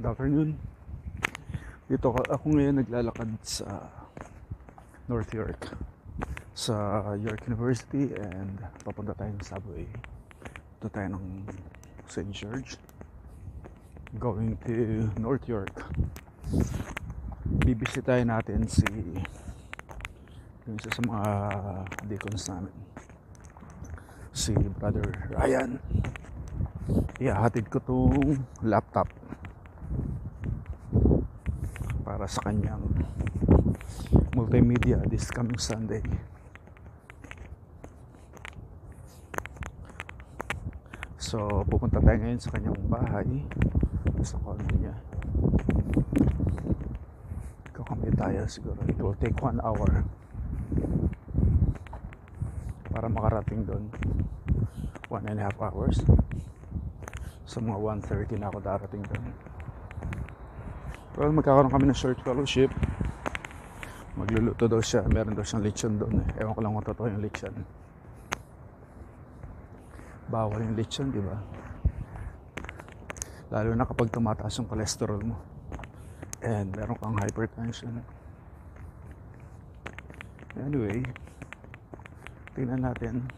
Good afternoon. Dito ako ngayon naglalakad sa North York, sa York University, and papunta tayong subway. Ito tayo ng St. George, going to North York. Bibisitahin natin yung isa sa mga deacons namin, si Brother Ryan. Ihahatid ko tong laptop para sa kanyang multimedia this coming Sunday. So pupunta tayo ngayon sa kanyang bahay, sa condo niya. Kakamay tayo siguro. It will take 1 hour para makarating doon. 1.5 hours. Sa mga 1:30 na ako darating doon. Well, magkakaroon kami ng short fellowship. Magluluto daw siya. Meron daw siyang lechon doon. Ewan ko lang kung totoo yung lechon. Bawal yung lechon, di ba? Lalo na kapag tumataas yung cholesterol mo and meron kang hypertension. Anyway, tingnan natin.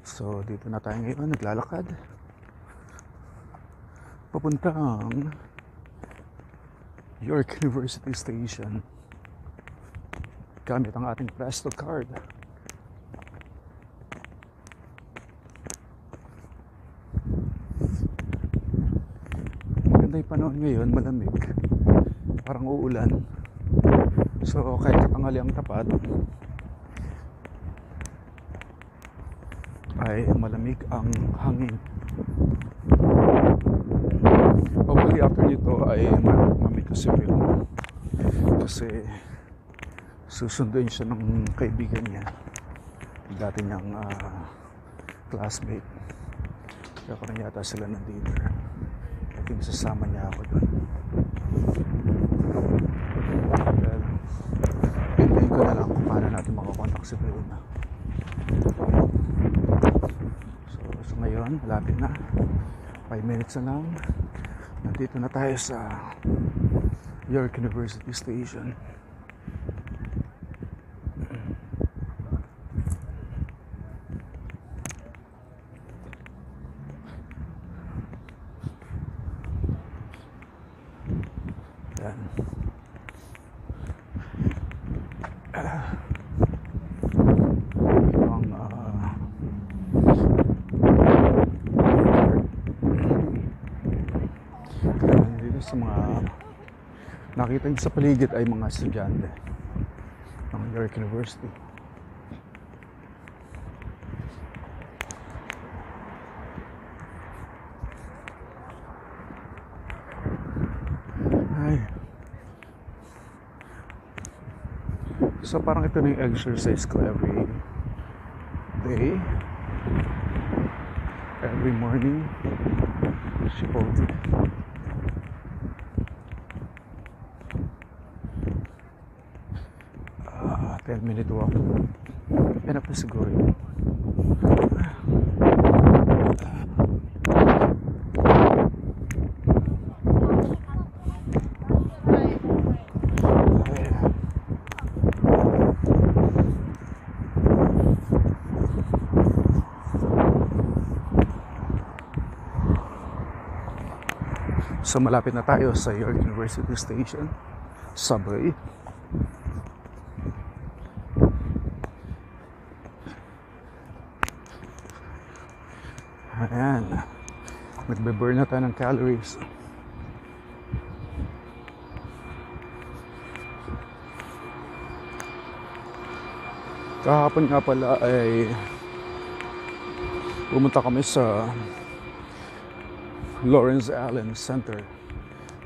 So dito na tayo ngayon, naglalakad papuntang York University Station gamit ang ating Presto card. Maganda yung panahon ngayon, malamig, parang uulan. So kahit katanghali ang tapat ay malamig ang hangin. Hopefully after nito ay mamit ko si Will, kasi susunduin siya ng kaibigan niya, dati niyang classmate. Kaya na yata sila ng dinner. I think sasama niya ako doon. Well, hintayin ko na lang kung paano natin makakontak si Will na. So ngayon, malapit na, 5 minutes na lang, nandito na tayo sa York University Station. Yan. Sa mga nakita niyo sa paligid ay mga estudyante ng York University. Ay. So parang ito na yung exercise ko every day, every morning. Chipotle. 10-minute walk. Yan na siguro yun. So malapit na tayo sa York University Station, subway. Ayan, nagbe-burn na tayo ng calories. Kahapon nga pala ay pumunta kami sa Lawrence Allen Center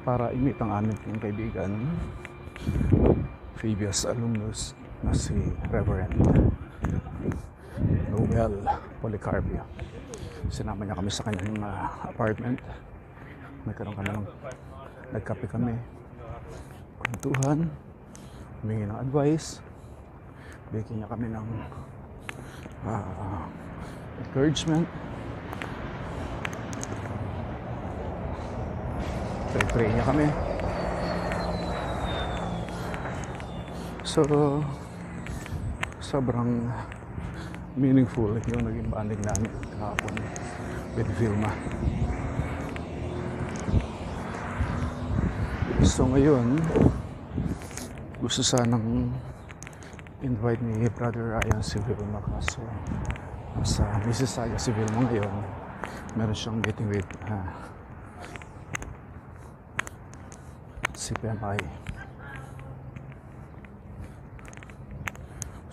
para i-meet ang aming kaibigan, previous alumnus na si Reverend Noel Policarpio. Sinama niya kami sa kanyang apartment. Nagkape kami, kwentuhan, humingi ng advice, bigyan niya kami ng encouragement. Pray niya kami. So, sobrang meaningful yung naging banding namin kahapon with Vilma. So ngayon, gusto sanang invite ni Brother Ryan si Vilma, kaso sa Mississauga si Vilma ngayon. Meron siyang meeting with CPMI.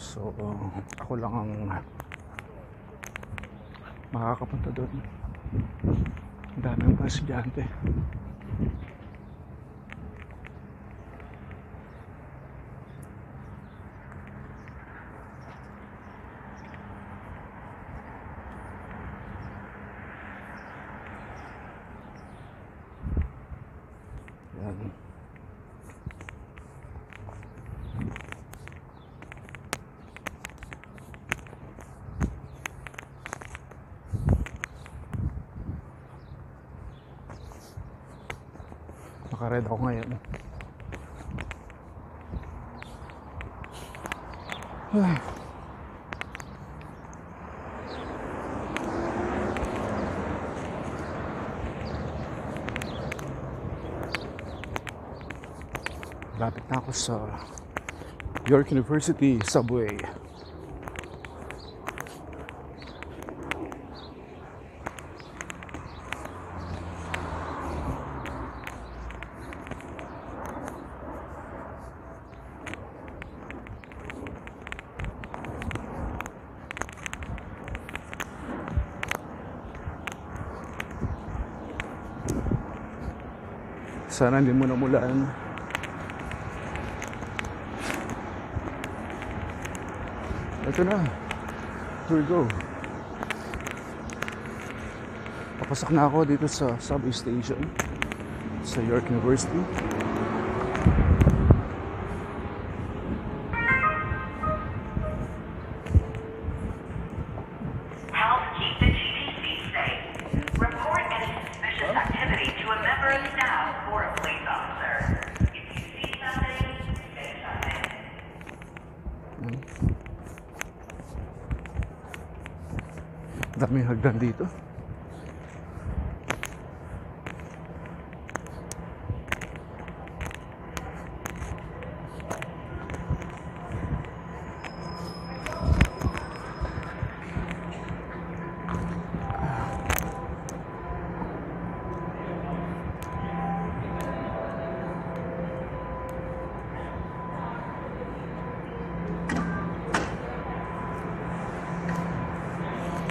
So ako lang ang makakapunta doon. Ang daming mga estudyante. Yan. Naka-red ako ngayon. Ay. Lapit na ako sa York University subway. Sana hindi mo namulan. Ito na. Here we go. Papasok na ako dito sa subway station sa York University. Help keep the TTC safe. Report any suspicious activity to a member of staff or a police officer. If you see something, say something. Daming hagdan dito.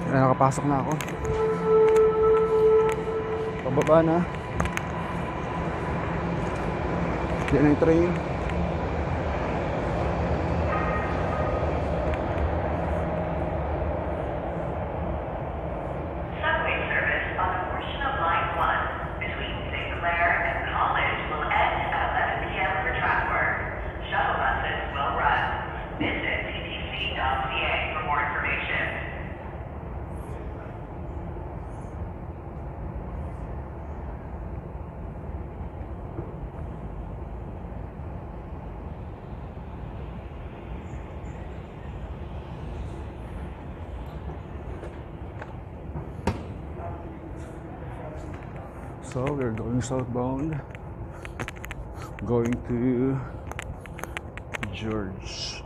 Nakapasok na ako. Pababa na. Yan ang train. Subway service on a portion of Line 1 between St. Clair and College will end at 11 p.m. for track work. Shuttle buses will run. Visit ttc.ca for more information. So we're going southbound, going to St. George.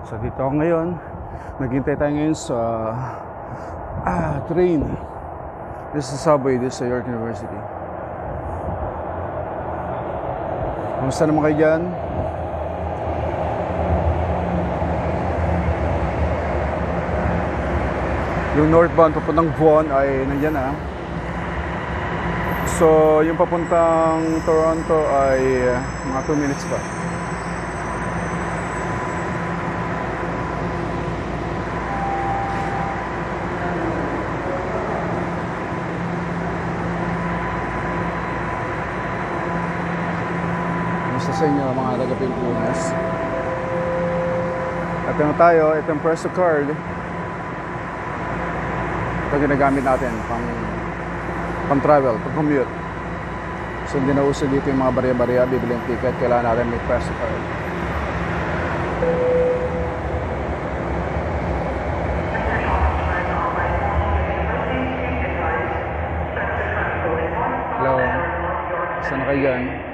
So dito ako ngayon. Naghintay tayo ngayon sa train. This is the subway, this is York University. Kamusta naman kayo dyan? Yung northbound papuntang Vaughan ay nandyan na. So yung papuntang Toronto ay mga 2 minutes pa. sa inyo mga taga-Pilipinas. Ito na tayo, itong Presto card. Ito ginagamit natin pang travel, pang commute. So hindi na uso dito yung mga barya-barya, bibili yung ticket, kailangan natin may Presto card. Hello, saan na kayo dyan?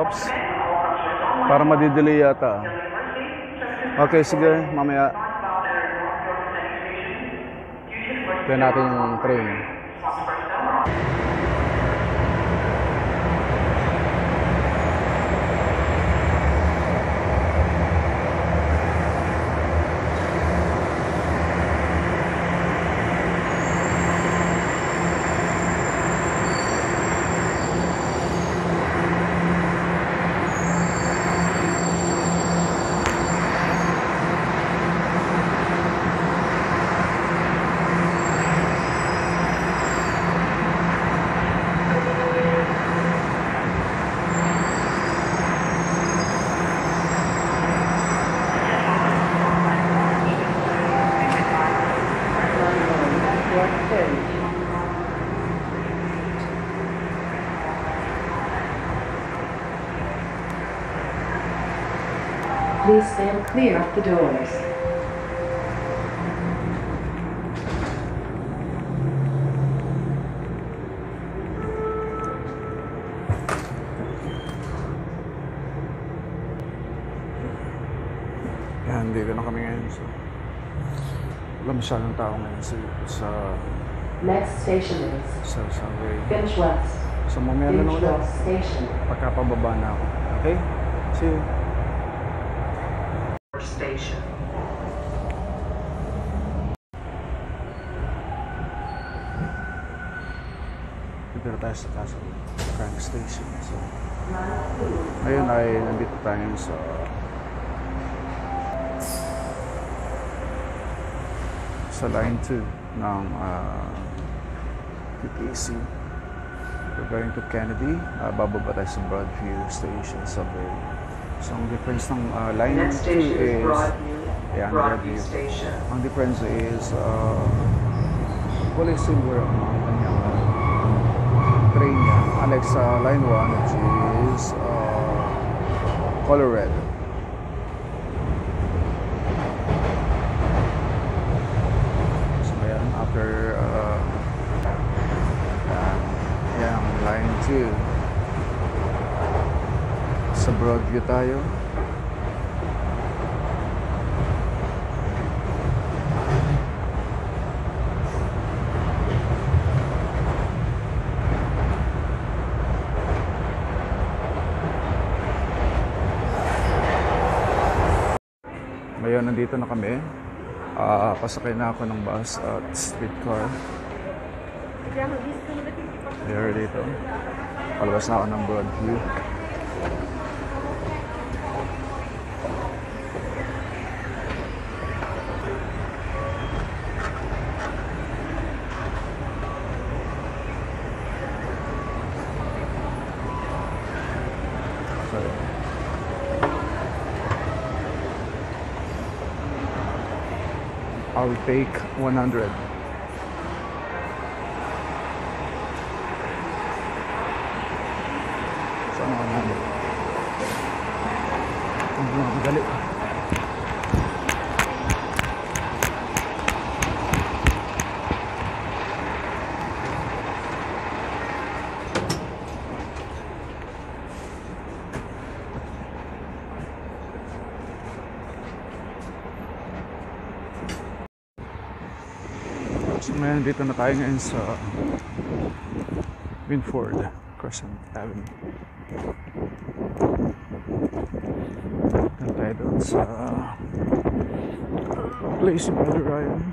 Oops, para madidelay yata. Okay, sige, mamaya. Ito natin yung train. Please stand clear of the doors. Yan, dito na kami ngayon. So, wala masyadong tao ngayon sa Next station is subway. Finch West. So mamaya na Finch ulit. West Station. Pagkapababa na ako. Okay? See you. Station. Dito na tayo sa Crank Station. So, ngayon ay nandito tayo sa line 2 ng PPC. We're going to Kennedy. Bababa tayo sa Broadview Station subway. So ang difference ng line 2 is Broadview Station. Ang difference is kulay silver ang kanyang train niya. Unlike sa line 1 which is color red. So ayan, after yan, line 2 sa Broadview tayo. Ngayon, nandito na kami. Pasakay na ako ng bus at streetcar. There dito. Palabas na ako ng Broadview. I'll take 100. Saan ako namin? Hindi na madali. So ngayon, dito na tayo ngayon sa Winford Crescent Avenue. Dito tayo doon sa Place Brother Ryan.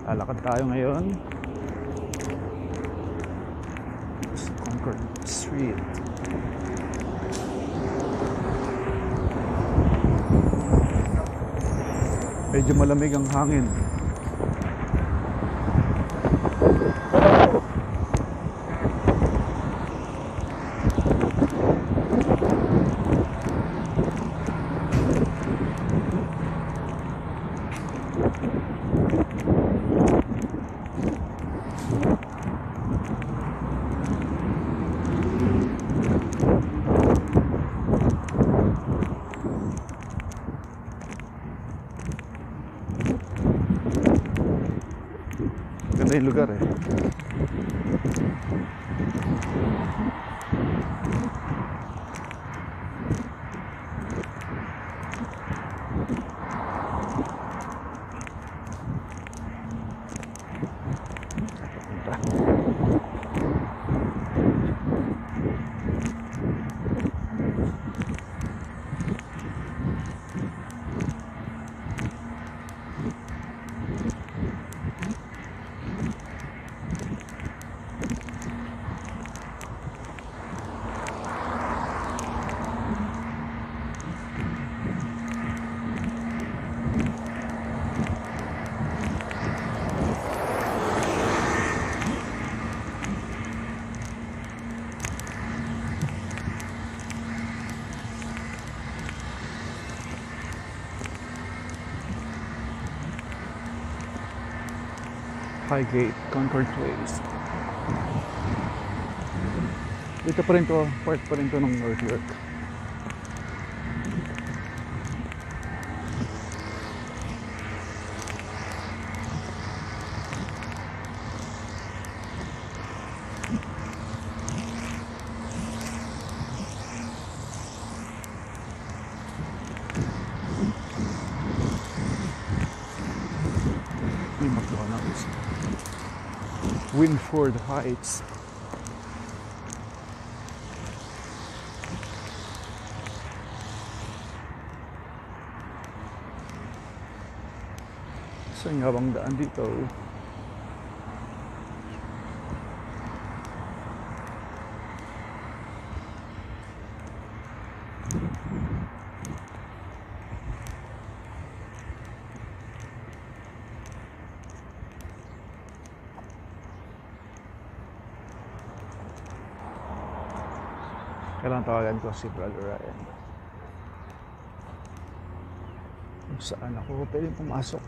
Lalakad tayo ngayon sa Concord Street. Medyo malamig ang hangin. maganda yung lugar eh. Highgate, Concord Place. Dito pa rin to, part pa rin to ng North York. McDonald's. Winford Heights. Saan nga bang daan dito? Kailangan tawagan ko si Brother Ryan. Kung saan ako pwedeng pumasok.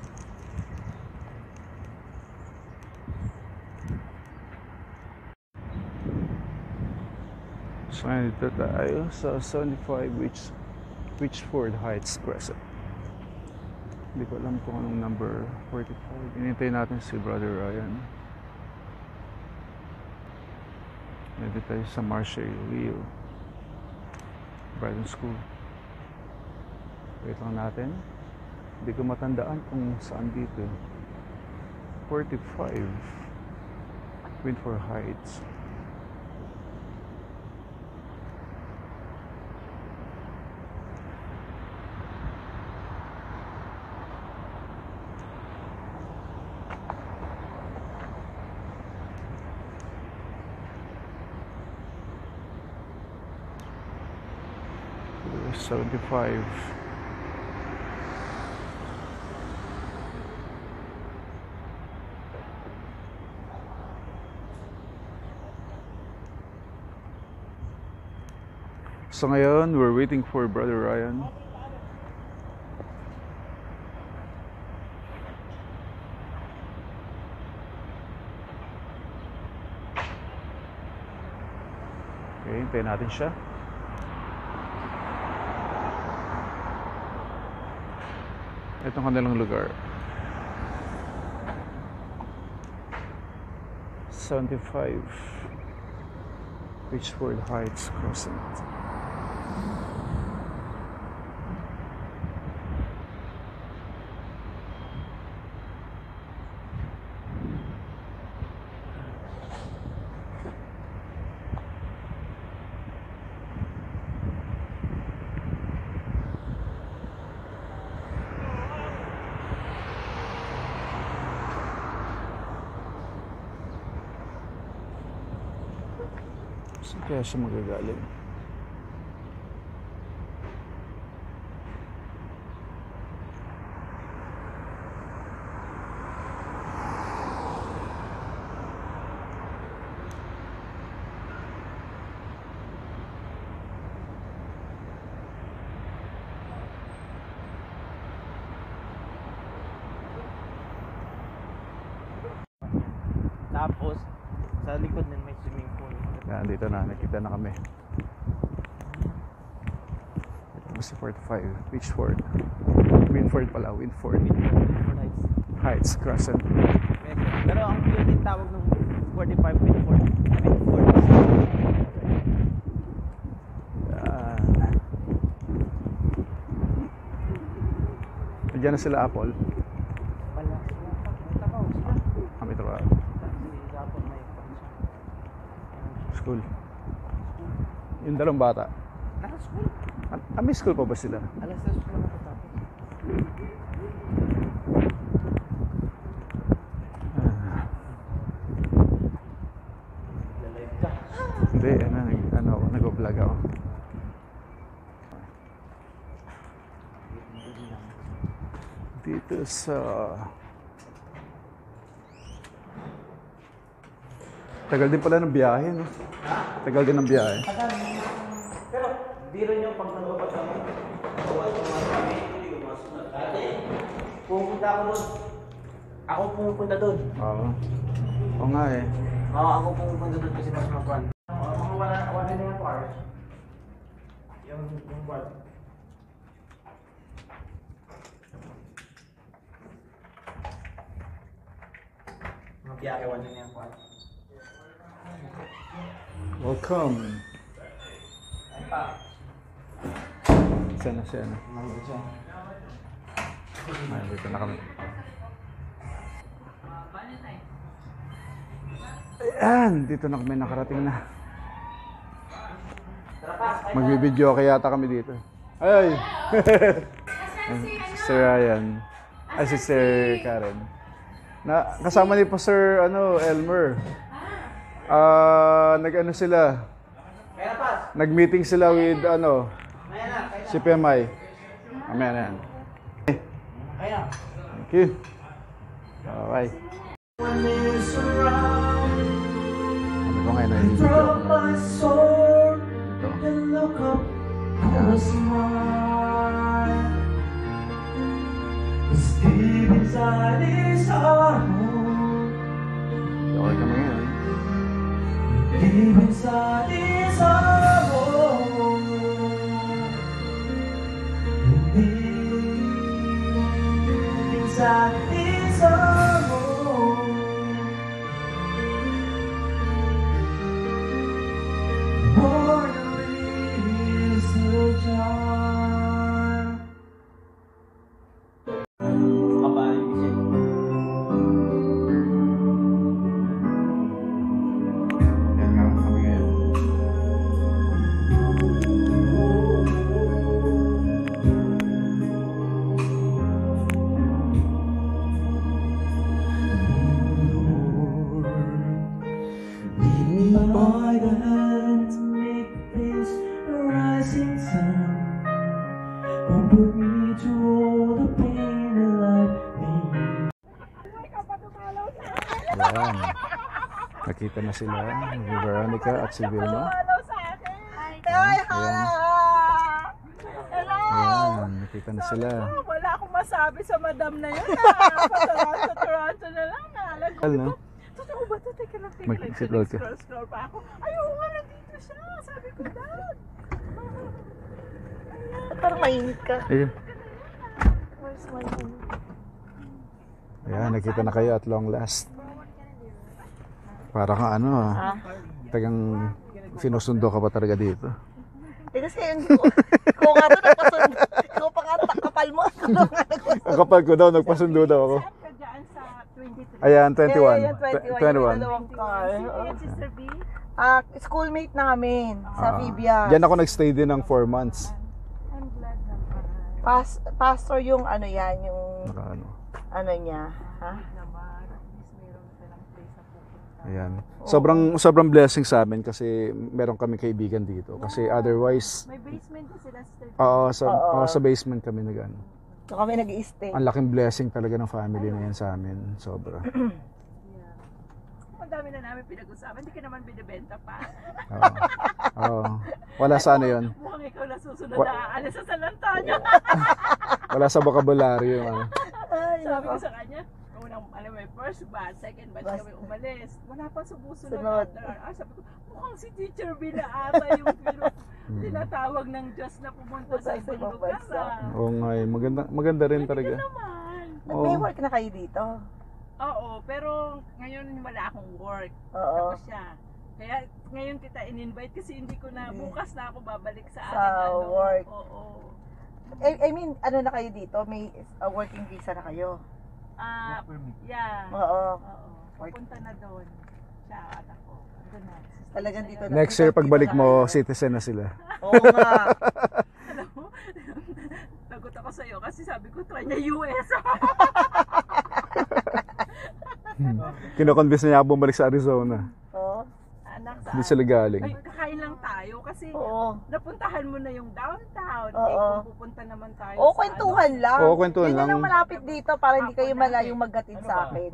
So ngayon dito tayo sa 75 Witchford Heights Crescent. Hindi ko alam kung anong number 45. Inintay natin si Brother Ryan. Nandito tayo sa Marshall Leo Brighton School. Wait lang natin. Hindi ko matandaan kung saan dito. 45 Winford Heights. There's 75. So ngayon, we're waiting for Brother Ryan. Okay, hintayin natin siya. Itong kanilang lugar. 75 Witchford Heights Crescent. Saan kaya siya magagaling? Tapos, sa likod nun may swimming pool. Yan, dito na. Nakita na kami. Ito si 45. Witchford. Winford pala. Winford. Winford Heights. Heights Crescent. Mega. Pero ang building tawag ng 45 with 40. With 40. Diyan na sila Apple. Wala. May trabaho sila. Kami trabaho. Si Apple may School. Yung dalawang bata. nasa school. May school pa ba sila? Alas 3 ko lang natapos. Live ka. Hindi, nag-vlog ako. Dito sa... Tagal din pala ng biyahe, no? Tagal din ng biyahe. Pero, biro nyo pag nagpapat kami. Pupunta ako doon. Ako pupunta doon. Oo. Oo nga eh. Oo, ako pupunta doon kasi mas makuan. Mga wala na yung cars. Yung bar. Mga biyake wala na yung cars. Welcome. Ay pa. Sana siya, no? Nandun siya. Ay, dito na kami. Ayan, dito na kami nakarating na. Magbibideo kaya yata kami dito. Ay! Sir Ryan. Ay, si Sir Karen. Kasama ni pa Sir Elmer. Nag-ano sila. Kaya pas. Nag-meeting sila with Kaya na. si PMI. Mamaya na yan. Kaya. Thank you. Okay. Ano ba ngayon na video ko? Ito. Okay kami ngayon. Deep inside is our home. Deep inside is our home. Born is the charm. Kabahan kasi. Yan nga kami ngayon. Lead me by the hand to make this a rising sun. Comfort me to all the pain that life may. Yan. Nakita na sila ni Veronica at si Vilma. Ay, Ayan. hello! Ayan, nakita na sila. Wala akong masabi sa madam na yun. Sa Toronto na lang. Al, no? Totoo ba ito? Teka lang, Mag-scroll ka. Scroll pa ako. Ayun nga, nandito siya. Sabi ko, Dad. Parang mainit ka. Ayun. Where's my phone? Ayan, nakita na kayo at long last. Para kang tagang sinusundo ka pa talaga dito. Kasi ko nga ito nagpasundo. Ikaw pa nga kapal mo. Ang kapal ko daw, nagpasundo daw ako. Ka dyan sa 23. Ayan, 21. Yeah, 21. Dalawang car. Sister B? Schoolmate namin sa Ah. Fibia. Diyan ako nagstay din ng 4 months. I'm glad naman. Pastor yung ano yan, yung Naka, ano niya, ha? Naman, at least meron silang place na pupunta. Ayan. Sobrang blessing sa amin kasi meron kami kaibigan dito. Kasi otherwise, May basement din sila, Sister B. sa basement kami nag-ano. So kami nag-i-stay. Ang laking blessing talaga ng family na yan sa amin. Sobra. Ang dami na namin pinag-usapan. Hindi ka naman binibenta pa. Oo. Oo. Wala sa ano yun. Mukhang ikaw na susunod na aalis sa San Antonio. Wala sa vocabulary yung ano. Sabi ko sa kanya, unang, alam mo, first batch, second batch kami umalis. Wala pa sumusunod Sunod. after our hour. Sabi ko, mukhang si Teacher B na ata yung tinatawag ng Diyos na pumunta sa ibang lugar. Oo nga eh. Maganda rin talaga. Naman. May work na kayo dito. Oo, pero ngayon wala akong work. Oo. Tapos siya. Kaya ngayon kita in-invite kasi hindi ko na, bukas na ako babalik sa Sa aking work. Oo. I mean, ano na kayo dito? May working visa na kayo? Ah, yeah. Oo. Oo. Pupunta na doon. Siya at ako. Doon na. Talagang dito na. Next year, pagbalik mo, citizen na sila. Oo nga. Alam mo, nagot ako sa'yo kasi sabi ko, try na US. Kinoconvince niya ako bumalik sa Arizona. Oo. Anak, Hindi sila galing. Ay, kakain lang tayo kasi Oo. napuntahan mo na yung downtown. Oo. Eh, kung pupunta naman tayo Oo, sa kwentuhan ano, lang. Oo, kwentuhan Yun lang. lang malapit dito para hindi kayo Ako malayong maghatid Ano sa ba? akin.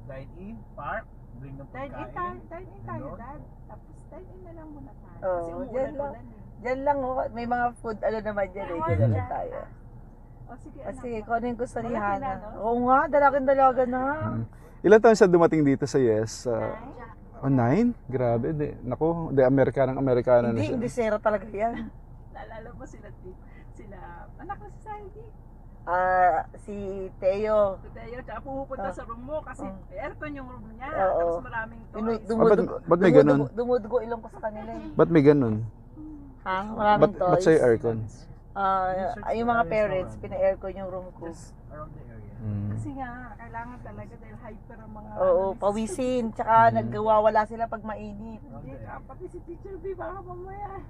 Dine-in, park, bring ng pagkain. Dine-in tayo, Dad. Tapos dine-in na lang muna tayo. Oo, Kasi dyan lang. umuulan-ulan eh. Diyan lang, oh. May mga food, ano naman dyan eh. Diyan lang tayo. O sige, Kasi anak. kung ano yung gusto ni Malaki na, Hana. no? Oo nga, dalaga na. Ilan taon siya dumating dito sa US? 9? Grabe. Naku, Amerikanang Amerikana na Hindi, siya. hindi zero talaga yan. Naalala mo sila, anak ko si Saidi. Si Teo. Tayo, tsaka pupunta sa room mo kasi aircon yung room niya. Oo. Tapos maraming toys. ba't may ganun? Dumudugo ilong ko sa kanila eh. Ba't may ganun? Ha? Maraming Ba't toys. sa'yo aircon? Yung mga parents, pina-aircon yung room ko. Around the area. Kasi nga, kailangan talaga dahil hyper ang mga... Oo, ano, pawisin. Tsaka nagwawala sila pag mainit. Hindi, pati si Teacher B, baka mamaya.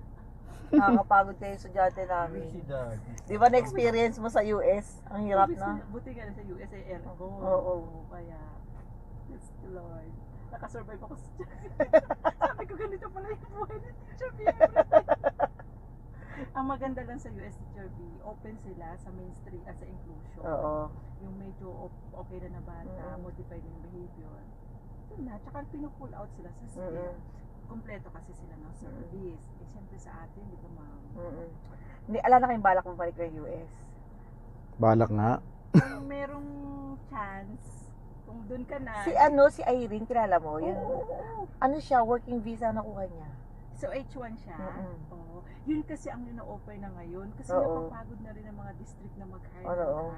Nakakapagod kayo sa estudyante namin. See the Di ba na-experience mo sa US? Ang hirap na. Buti nga sa USA aircon. Oo. Kaya, it's the Lord. Nakasurvive ako sa Sabi ko, ganito pala yung buhay ni Teacher B. Ang maganda lang sa US, Teacher B, open sila sa mainstream, sa inclusion. Oo. Yung medyo okay na bata, modified yung behavior. Yun na, tsaka pinupull out sila sa school. Kompleto kasi sila ng service. Eh, siyempre sa atin, di ba ma'am? Hindi, ala na kayong balak bumalik ng US. Balak nga. Kung merong chance, kung dun ka na... Si Irene, kilala mo? Yung, ano siya, working visa nakuha niya. So H1 siya. Oo. Yun kasi ang na-offer na ngayon. Kasi Oo. napapagod na rin ang mga district na mag-hire. Oo.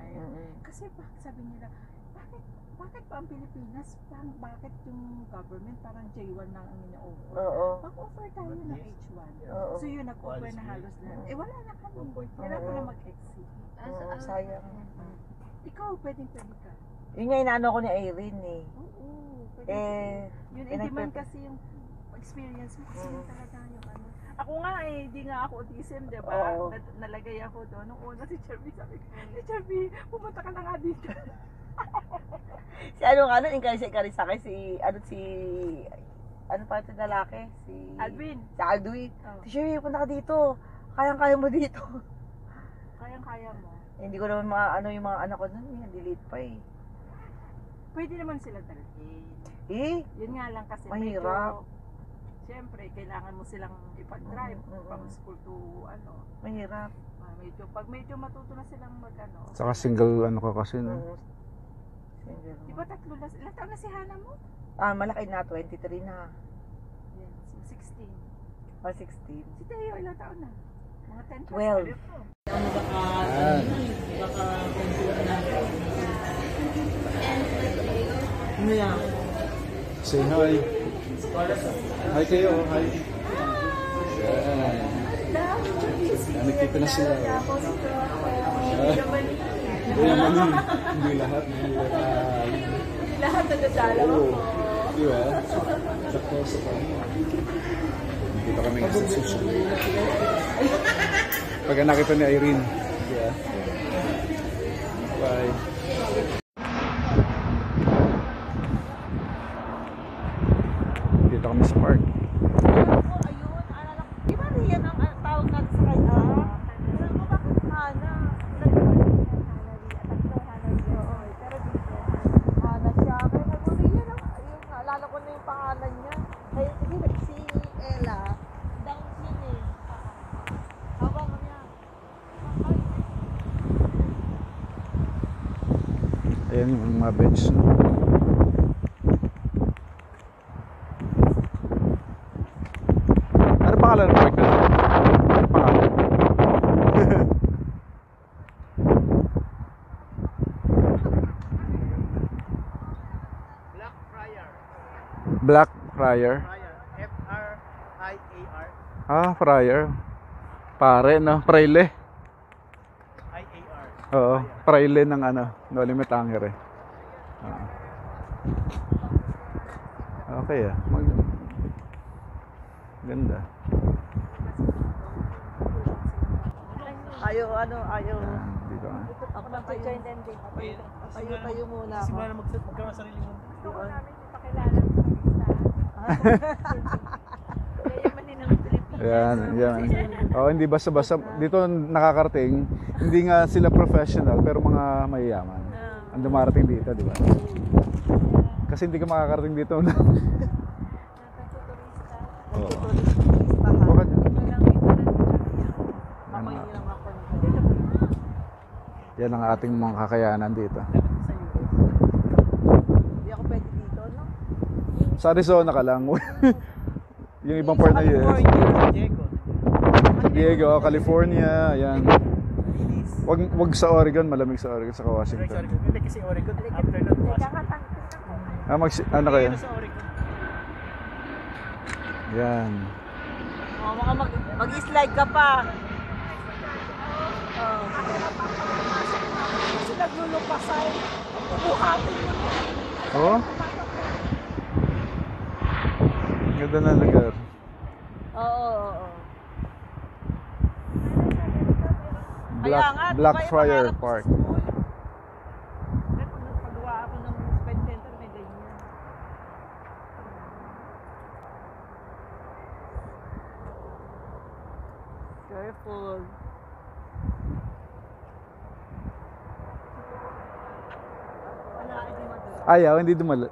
Kasi sabi nila, bakit pa ang Pilipinas? Bakit yung government parang J1 lang ang ina-offer? Oo. Mag-offer tayo ng H1. Oo. So yun, nag-offer na halos lahat. Eh wala na kami. Kailangan ko na mag-exit. Oo, sayang. Ikaw, pwede ka. Yun nga inaano ko ni Irene eh. Oo. Pwede. Yun, pinagpe- in-demand kasi yung experience mo kasi yun talaga yung ano. Ako nga hindi nga ako autism, di ba? Oo. Nalagay ako doon. Nung una si Cherby, sabi ko, si Cherby, pumunta ka na nga dito. Si ano nga nun, encourage sa akin, ano pa ito lalaki? Si Alvin. Si Aldwin. Oh. Tisha, punta ka dito. Kayang-kaya mo dito. Kayang-kaya mo. Hindi ko naman yung mga anak ko nun, delete pa eh. Pwede naman sila dalhin. Yun nga lang kasi Mahirap. medyo, siyempre, kailangan mo silang ipag-drive from school to ano. Mahirap. Pag medyo matuto na silang mag-ano. Saka single ano ka kasi, no? Di ba tatlo na, ilang taon na si Hana mo? Malaki na, 23 na. Yes, 16. O 16. Si Teo, ilang taon na? Mga 10 12. Ano yan? Say hi. Hi kayo, hi. Nakikita na sila. Hindi naman hindi lahat. Lahat nagdadalaw ako. Di ba? Sakto sa kanya. Nakita kami nga sa susunod. Pag nakita ni Irene. Yeah. Bye. Dito kami sa park. Ayun, alala ko. Di ba Rian ang tawag natin sa kanya? Alam ko bakit Hana? Hana siya. Kaya nag Rian yung alala ko na yung pangalan niya. Kaya si Ella, down yun eh. Habang niya. Ayan yung mga bench. Ano pangalan ng park na? Ano pangalan? Black Friar. F-R-I-A-R. Ah, Friar. Pare, no? Fraile. I-A-R. Oo, fraile ng ano, Noli Me Tangere. Ah. Okay ah. Ganda. Ayaw, ayaw. Yan, dito ah. Ako na tayo. Tayo muna ako. Simula na magkaroon ng sarili mo. Yan, yan. Oh, hindi basta-basta. Dito nakakarating, hindi nga sila professional pero mga mayayaman. Ang dumarating dito, di ba? Kasi hindi ka makakarating dito. Oo. Bakit? Yan ang ating mga kakayanan dito. Hindi ako pwede dito, no? Sa Arizona ka lang. Yung ibang part na US. Diego, California, ayan. Wag sa Oregon, malamig sa Oregon, sa Washington. Hindi kasi Oregon, after that Washington. Ano kayo? Sa Oregon. Yan. Mag-slide ka pa. Kasi naglulupasay. Buhatin mo. Oh? Ganda na lugar. Oo. Blackfriar Park. Paggawa ako ng spend center, may ganyan. Careful. Ayaw, hindi dumalo.